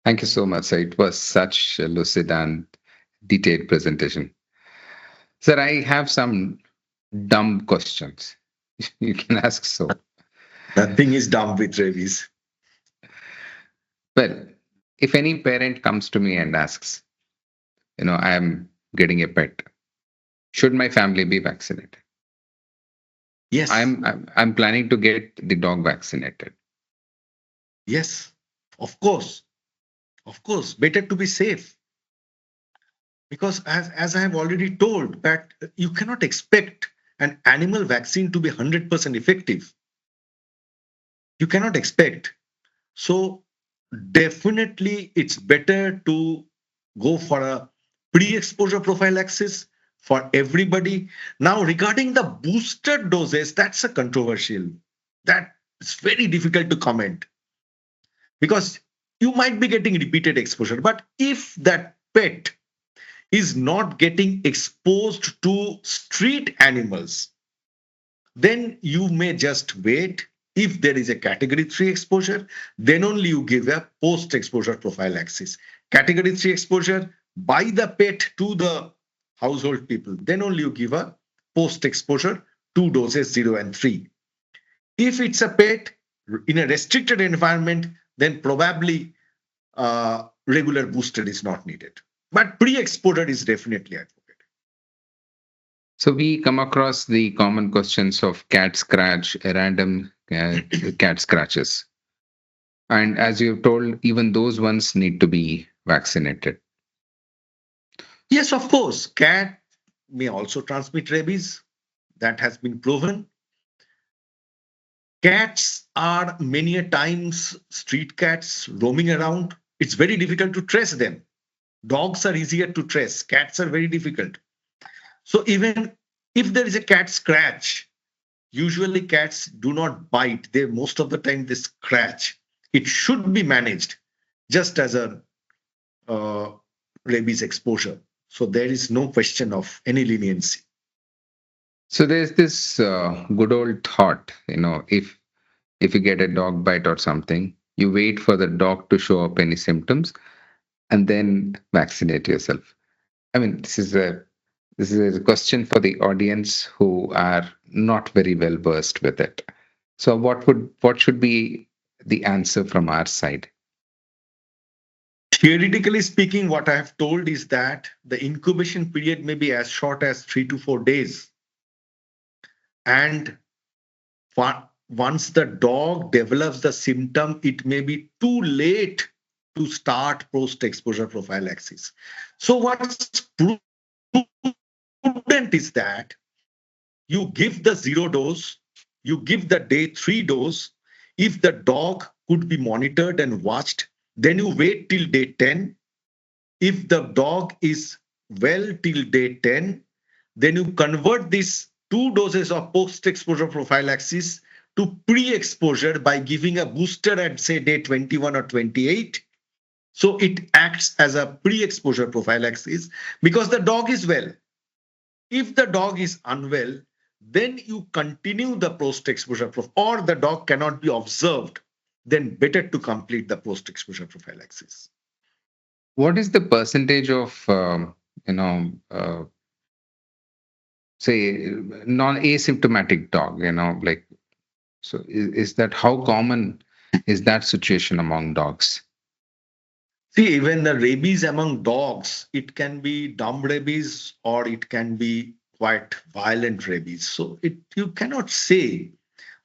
Thank you so much, sir. It was such a lucid and detailed presentation. Sir, I have some dumb questions. You can ask so. Nothing is dumb with rabies. Well, if any parent comes to me and asks, I'm getting a pet, should my family be vaccinated? Yes, I'm planning to get the dog vaccinated. yes, of course, of course. Better to be safe because, as I have already told, that you cannot expect an animal vaccine to be 100% effective. You cannot expect. So, definitely, it's better to go for a pre exposure prophylaxis for everybody. Now, regarding the booster doses, that's a controversial. That's very difficult to comment because you might be getting repeated exposure. But if that pet is not getting exposed to street animals, then you may just wait. If there is a category 3 exposure, then only you give a post exposure prophylaxis. Category 3 exposure by the pet to the household people, then only you give a post exposure, two doses, 0 and 3. If it's a pet in a restricted environment, then probably regular booster is not needed. But pre exposure is definitely advocated. So we come across the common questions of cat scratch, random cat scratches. And as you've told, even those ones need to be vaccinated. Yes, of course, cat may also transmit rabies. That has been proven. Cats are many a times street cats roaming around. It's very difficult to trace them. Dogs are easier to trace. Cats are very difficult. So even if there is a cat scratch, usually cats do not bite. They most of the time they scratch. It should be managed just as a uh, rabies exposure. So there is no question of any leniency. So there's this good old thought, if you get a dog bite or something, you wait for the dog to show up any symptoms and then vaccinate yourself. I mean, this is a question for the audience who are not very well versed with it. So what should be the answer from our side? Theoretically speaking, what I have told is that the incubation period may be as short as 3 to 4 days. And once the dog develops the symptom, it may be too late to start post exposure prophylaxis. So, what's prudent is that you give the 0 dose, you give the day 3 dose. If the dog could be monitored and watched, then you wait till day 10. If the dog is well till day 10, then you convert these 2 doses of post exposure prophylaxis to pre exposure by giving a booster at, say, day 21 or 28. So it acts as a pre exposure prophylaxis because the dog is well. If the dog is unwell, then you continue the post exposure or the dog cannot be observed, then better to complete the post exposure prophylaxis. What is the percentage of you know uh, say non-asymptomatic dog? Like, so is that how common is that situation among dogs? See, even the rabies among dogs, it can be dumb rabies or it can be quite violent rabies. So you cannot say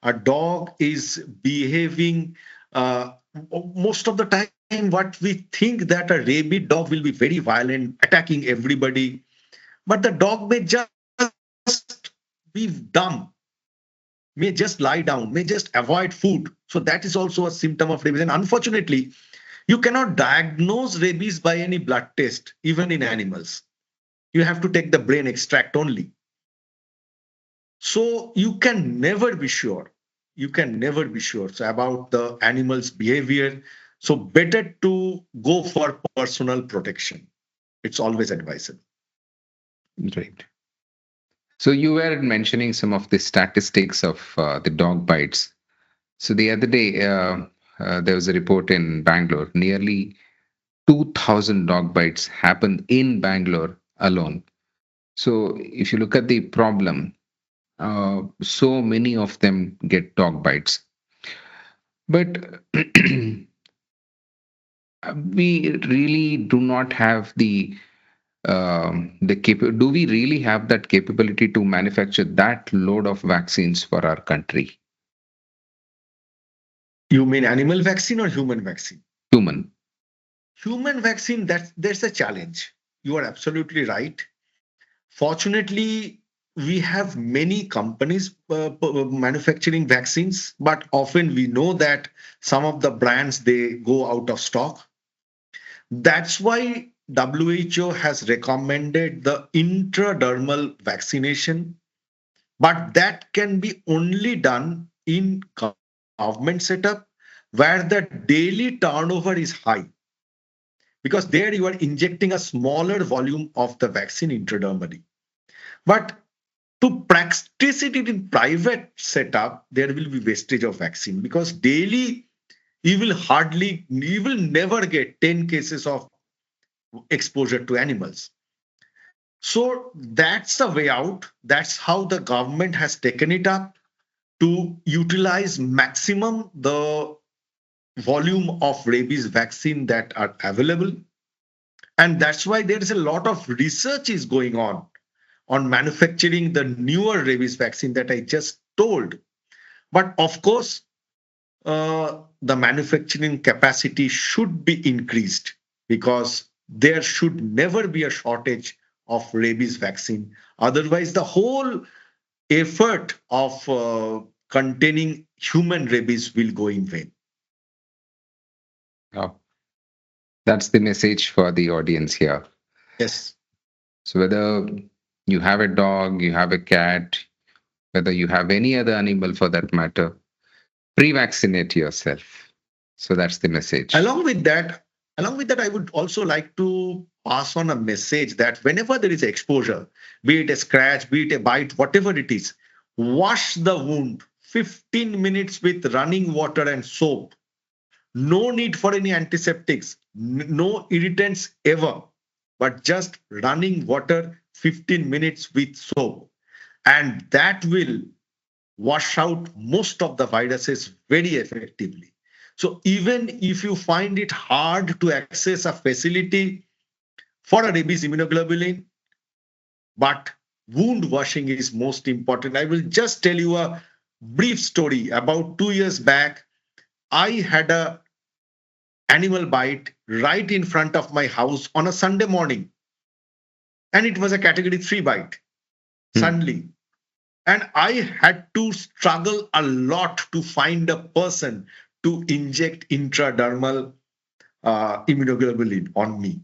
a dog is behaving. Most of the time, what we think that a rabid dog will be very violent, attacking everybody, but the dog may just be dumb, may just lie down, may just avoid food. So that is also a symptom of rabies. And unfortunately, you cannot diagnose rabies by any blood test, even in animals. You have to take the brain extract only. So you can never be sure. You can never be sure so about the animal's behavior. So better to go for personal protection. It's always advisable. Right. So you were mentioning some of the statistics of the dog bites. So the other day, there was a report in Bangalore. Nearly 2,000 dog bites happen in Bangalore alone. So if you look at the problem, so many of them get dog bites. But we really do not have do we really have that capability to manufacture that load of vaccines for our country? You mean animal vaccine or human vaccine? Human. Human vaccine, there's a challenge. You are absolutely right. Fortunately, we have many companies manufacturing vaccines, but often we know that some of the brands they go out of stock. That's why WHO has recommended the intradermal vaccination, but that can be only done in government setup where the daily turnover is high, because there you are injecting a smaller volume of the vaccine intradermally. But to practice it in private setup, there will be wastage of vaccine, because daily you will never get 10 cases of exposure to animals. So that's the way out. That's how the government has taken it up to utilize maximum the volume of rabies vaccine that are available. And that's why there is a lot of research is going on manufacturing the newer rabies vaccine that I just told. But of course, the manufacturing capacity should be increased, because there should never be a shortage of rabies vaccine. Otherwise, the whole effort of containing human rabies will go in vain. Oh, that's the message for the audience here. Yes. So whether you have a dog, you have a cat, whether you have any other animal for that matter, pre-vaccinate yourself. So that's the message. Along with that, I would also like to pass on a message that whenever there is exposure, be it a scratch, be it a bite, whatever it is, wash the wound 15 minutes with running water and soap. No need for any antiseptics, no irritants ever, but just running water 15 minutes with soap. And that will wash out most of the viruses very effectively. So even if you find it hard to access a facility for a rabies immunoglobulin, but wound washing is most important. I will just tell you a brief story. About 2 years back, I had a animal bite right in front of my house on a Sunday morning, and it was a category 3 bite Hmm. suddenly. And I had to struggle a lot to find a person to inject intradermal immunoglobulin on me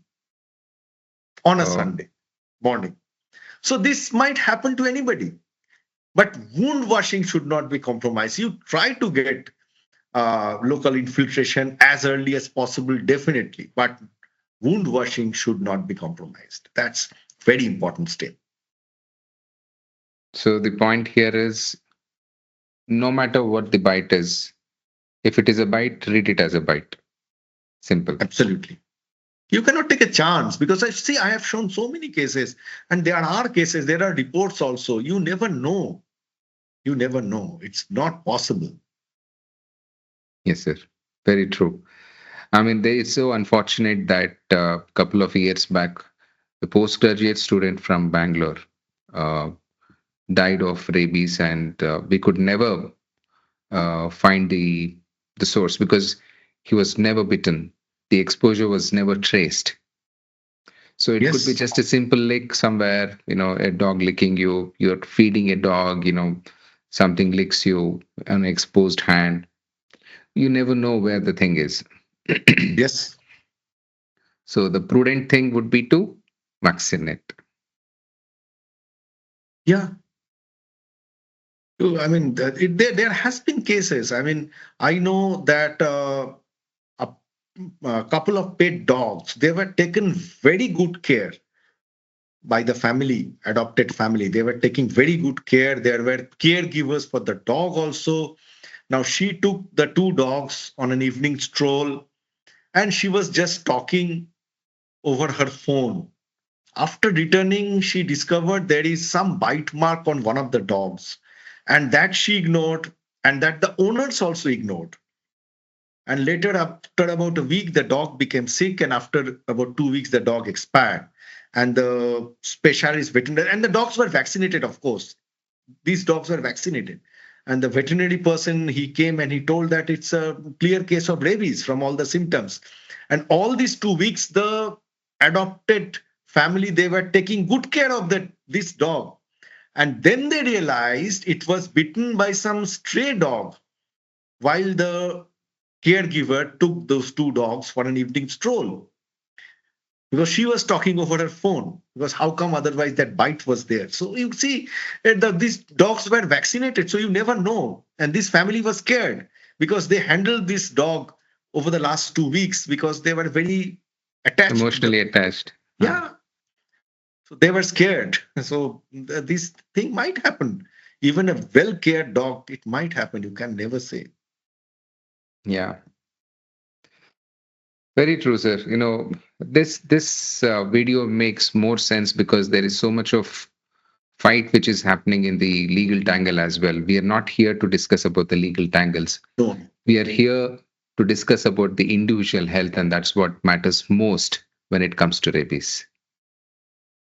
on a Oh, Sunday morning. So this might happen to anybody, but wound washing should not be compromised. You try to get local infiltration as early as possible, definitely, but wound washing should not be compromised. That's very important step. so the point here is no matter what the bite is, if it is a bite, treat it as a bite. Simple. Absolutely. You cannot take a chance, because I have shown so many cases, and there are cases, there are reports also. You never know. You never know. It's not possible. Yes, sir. Very true. I mean, it's so unfortunate that a couple of years back, the postgraduate student from Bangalore uh, died of rabies, and we could never find the source because he was never bitten. The exposure was never traced. So it could be Yes. just a simple lick somewhere, a dog licking you. You're feeding a dog, something licks you, an exposed hand. You never know where the thing is. Yes. So the prudent thing would be to vaccinate. Yeah. I mean, there has been cases. I mean, I know that a, a couple of pet dogs, they were taken very good care by the family, adopted family. They were taking very good care. There were caregivers for the dog also. Now she took the two dogs on an evening stroll, and she was just talking. over her phone. After returning, she discovered there is some bite mark on one of the dogs, and that she ignored, and that the owners also ignored. And later, after about a week, the dog became sick, and after about 2 weeks, the dog expired. And the specialist veterinary, and the dogs were vaccinated, of course. These dogs were vaccinated. And the veterinary person, he came and he told that it's a clear case of rabies from all the symptoms. And all these 2 weeks, the adopted family, they were taking good care of this dog. And then they realized it was bitten by some stray dog while the caregiver took those two dogs for an evening stroll, because she was talking over her phone, because how come otherwise that bite was there. So you see, these dogs were vaccinated, so you never know. And this family was scared because they handled this dog over the last 2 weeks because they were very attached to the. Emotionally attached. Huh. Yeah, so they were scared. So this thing might happen. Even a well cared dog, it might happen, you can never say. Yeah, very true, sir. This video makes more sense because there is so much of fight which is happening in the legal tangle as well. We are not here to discuss about the legal tangles. No. We are here to discuss about the individual health, and that's what matters most when it comes to rabies.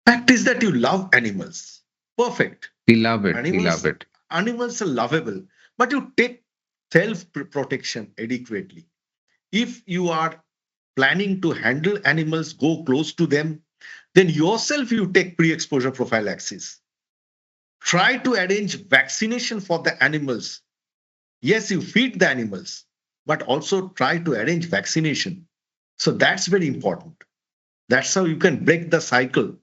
Fact is that you love animals. Perfect. We love it. We love Animals, it. animals are lovable, but you take self protection adequately. If you are planning to handle animals, go close to them, then yourself you take pre-exposure prophylaxis. Try to arrange vaccination for the animals. Yes, you feed the animals, but also try to arrange vaccination. So that's very important. That's how you can break the cycle,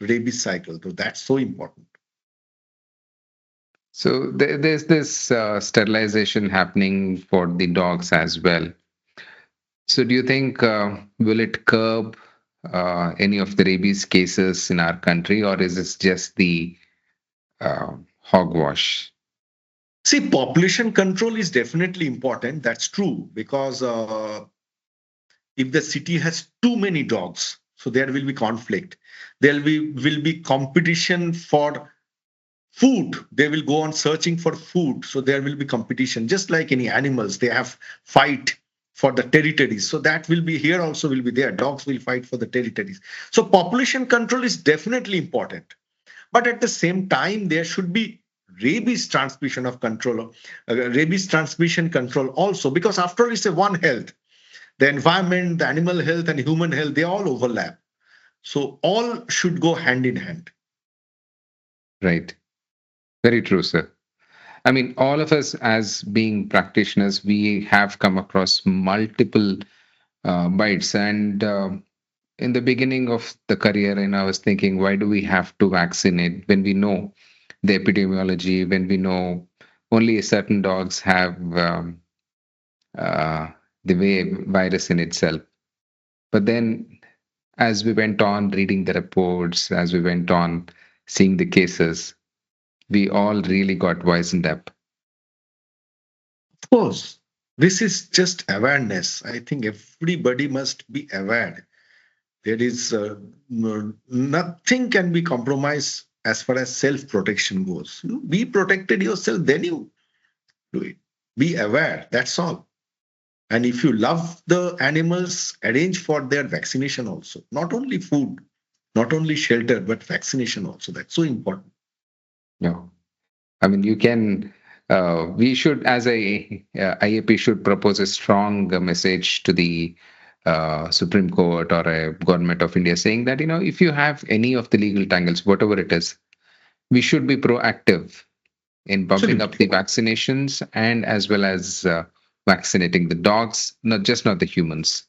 rabies cycle. So that's so important. So there's this sterilization happening for the dogs as well. So do you think will it curb any of the rabies cases in our country, or is this just the hogwash? See, population control is definitely important. That's true because if the city has too many dogs, so there will be conflict. There will be competition for food. They will go on searching for food, so there will be competition. Just like any animals, they have fight for the territories. So that will be here also will be there. Dogs will fight for the territories. So population control is definitely important. But at the same time, there should be rabies transmission control also, because after all, it's a one health. The environment, the animal health, and human health, they all overlap. So all should go hand in hand. Right. Very true, sir. I mean, all of us as being practitioners, we have come across multiple bites. And in the beginning of the career, and I was thinking, why do we have to vaccinate when we know the epidemiology, when we know only certain dogs have uh, the way virus in itself? But then, as we went on reading the reports, as we went on seeing the cases, we all really got wizened up. Of course, this is just awareness. I think everybody must be aware. There is nothing can be compromised as far as self protection goes. You be protected yourself, then you do it. Be aware. That's all. And if you love the animals, arrange for their vaccination also. Not only food, not only shelter, but vaccination also. That's so important. No, I mean, you can. We should, as IAP, should propose a strong message to the Supreme Court or a government of India, saying that if you have any of the legal tangles, whatever it is, we should be proactive in bumping up the Absolutely. vaccinations and as well as vaccinating the dogs, not the humans.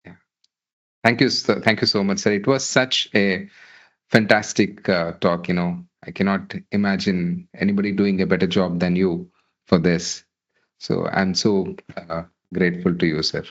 Yeah. Thank you, sir. Thank you so much, sir. It was such a fantastic talk. I cannot imagine anybody doing a better job than you for this. So I'm so grateful to you, sir.